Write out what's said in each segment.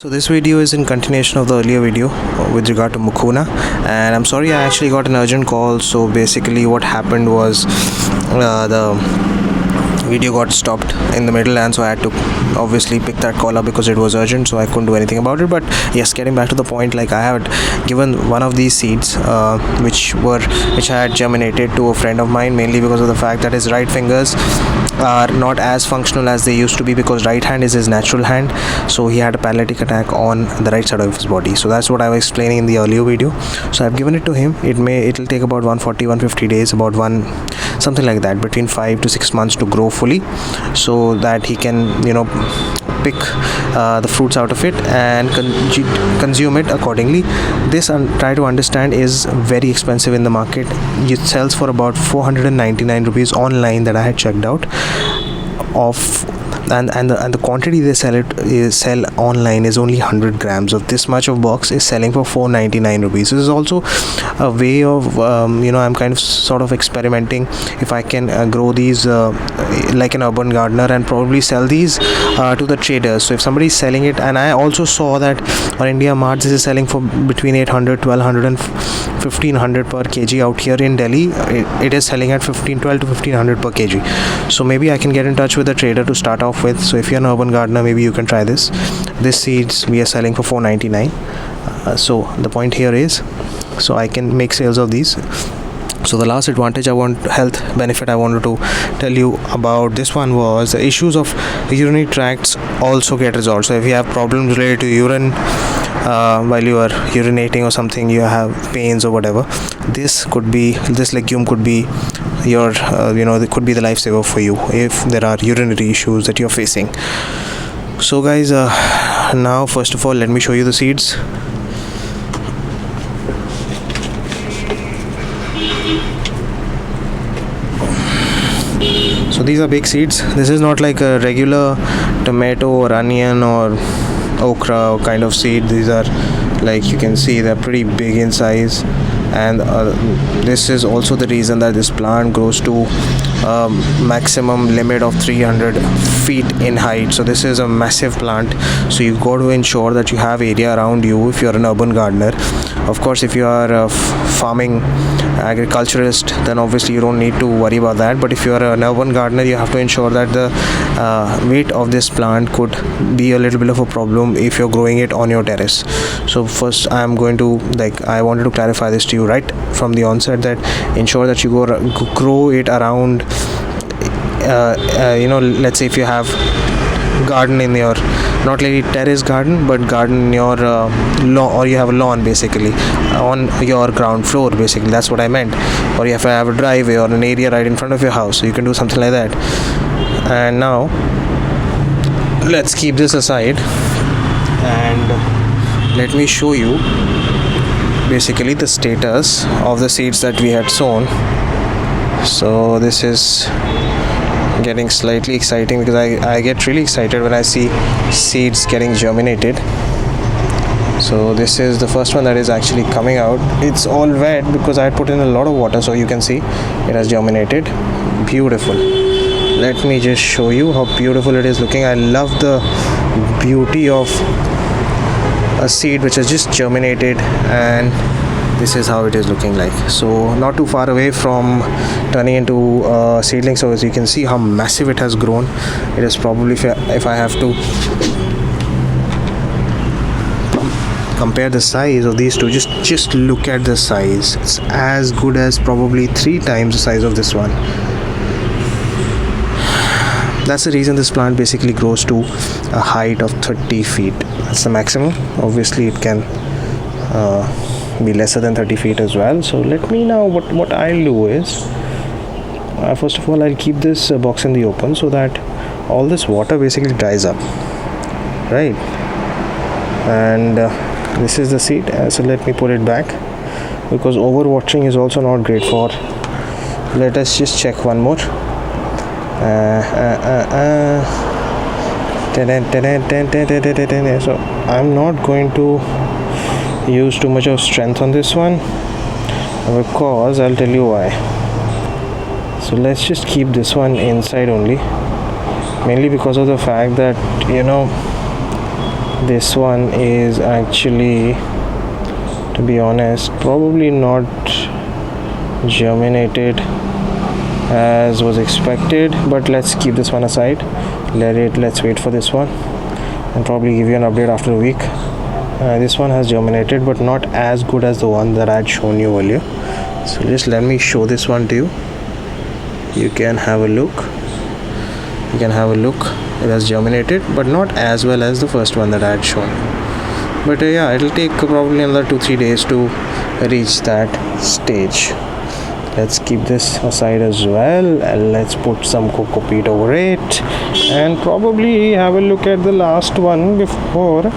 So this video is in continuation of the earlier video with regard to Mukuna, and I'm sorry I actually got an urgent call. So basically what happened was the video got stopped in the middle, and so I had to obviously pick that call up because it was urgent, so I couldn't do anything about it. But yes, getting back to the point, like I had given one of these seeds which I had germinated to a friend of mine, mainly because of the fact that his right fingers are not as functional as they used to be, because right hand is his natural hand. So he had a paralytic attack on the right side of his body. So that's what I was explaining in the earlier video. So I've given it to him. It'll take about 140-150 days, about one something like that, between 5 to 6 months to grow fully, so that he can pick the fruits out of it and consume it accordingly. This, try to understand, is very expensive in the market. It sells for about 499 rupees online, that I had checked out of. And the quantity they sell online is only 100 grams. Of this much of box is selling for 499 rupees. This is also a way of I'm kind of sort of experimenting if I can grow these like an urban gardener, and probably sell these to the traders. So if somebody is selling it, and I also saw that on India Mart this is selling for between 800, 1200 and 1500 per kg. Out here in Delhi it is selling at 12 to 1500 per kg. So maybe I can get in touch with the trader to start off with. So if you're an urban gardener, maybe you can try this. This seeds we are selling for 499. So the point here is, so I can make sales of these. So the last health benefit I wanted to tell you about this one was the issues of urinary tracts also get resolved. So if you have problems related to urine while you are urinating or something, you have pains or whatever, this legume could be your it could be the lifesaver for you if there are urinary issues that you're facing. So guys, now first of all let me show you the seeds. So these are big seeds. This is not like a regular tomato or onion or okra kind of seed. These are, like you can see, they're pretty big in size, and this is also the reason that this plant grows to maximum limit of 300 feet in height. So this is a massive plant. So you got to ensure that you have area around you if you're an urban gardener. Of course, if you are a farming agriculturist, then obviously you don't need to worry about that. But if you are an urban gardener, you have to ensure that the weight of this plant could be a little bit of a problem if you're growing it on your terrace. So first I wanted to clarify this to you right from the onset, that ensure that you grow it around let's say if you have garden in your, not really terrace garden, but garden in your lawn, or you have a lawn basically on your ground floor, basically that's what I meant. Or you have a driveway or an area right in front of your house, so you can do something like that. And now let's keep this aside, and let me show you basically the status of the seeds that we had sown. So this is getting slightly exciting, because I get really excited when I see seeds getting germinated. So this is the first one that is actually coming out. It's all wet because I put in a lot of water, so you can see it has germinated. Beautiful. Let me just show you how beautiful it is looking. I love the beauty of a seed which has just germinated, and this is how it is looking like. So not too far away from turning into a seedling. So as you can see how massive it has grown. It is probably, if I have to compare the size of these two, just look at the size. It's as good as probably 3 times the size of this one. That's the reason this plant basically grows to a height of 30 feet. That's the maximum. Obviously it can be lesser than 30 feet as well. So let me now, what I'll do is, first of all I'll keep this box in the open, so that all this water basically dries up, right? And this is the seed. So let me put it back, because overwatering is also not great for. Let us just check one more. So I'm not going to use too much of strength on this one, because I'll tell you why. So let's just keep this one inside only, mainly because of the fact that This one is actually, to be honest, probably not germinated as was expected, but let's keep this one aside. Let's wait for this one and probably give you an update after a week. This one has germinated, but not as good as the one that I had shown you earlier. So just let me show this one to you. You can have a look. It has germinated, but not as well as the first one that I had shown. But yeah, it'll take probably another 2-3 days to reach that stage. Let's keep this aside as well, and let's put some coco peat over it, and probably have a look at the last one before.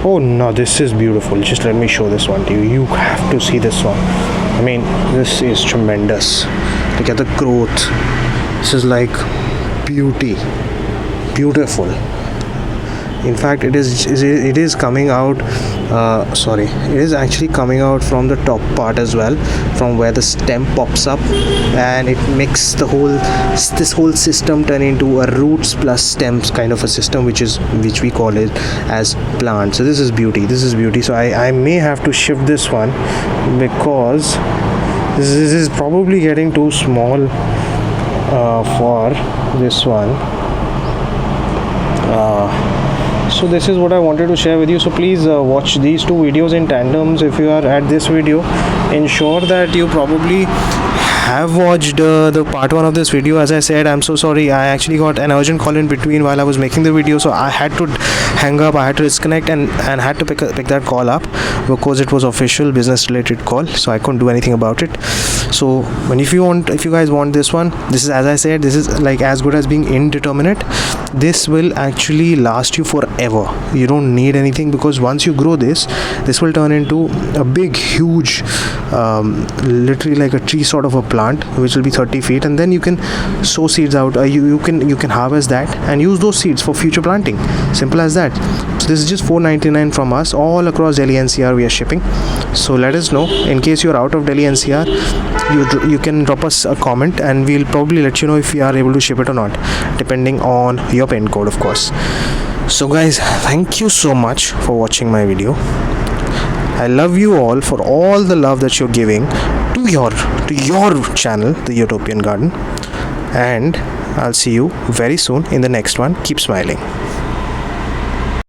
Oh no, this is beautiful. Just let me show this one to you. You have to see this one. I mean, this is tremendous. Look at the growth. This is like beautiful. In fact, it is coming out. It is actually coming out from the top part as well, from where the stem pops up, and it makes this whole system turn into a roots plus stems kind of a system, which we call it as plant. So this is beauty. So I may have to shift this one because this is probably getting too small for this one. So this is what I wanted to share with you. So please watch these two videos in tandems. If you are at this video, ensure that you probably have watched the part 1 of this video. As I said, I'm so sorry, I actually got an urgent call in between while I was making the video, so I had to hang up, I had to disconnect and had to pick that call up because it was official business related call, so I couldn't do anything about it. So if you guys want this one, this is, as I said, this is like as good as being indeterminate. This will actually last you forever. You don't need anything, because once you grow this will turn into a big huge literally like a tree sort of a plant, which will be 30 feet, and then you can sow seeds out. You can harvest that and use those seeds for future planting. Simple as that. So this is just $4.99 from us. All across Delhi NCR we are shipping. So let us know in case you're out of Delhi NCR. You can drop us a comment and we'll probably let you know if we are able to ship it or not, depending on your pin code, of course. So guys, thank you so much for watching my video. I love you all for all the love that you're giving to your channel, The Utopian Garden, and I'll see you very soon in the next one. Keep smiling.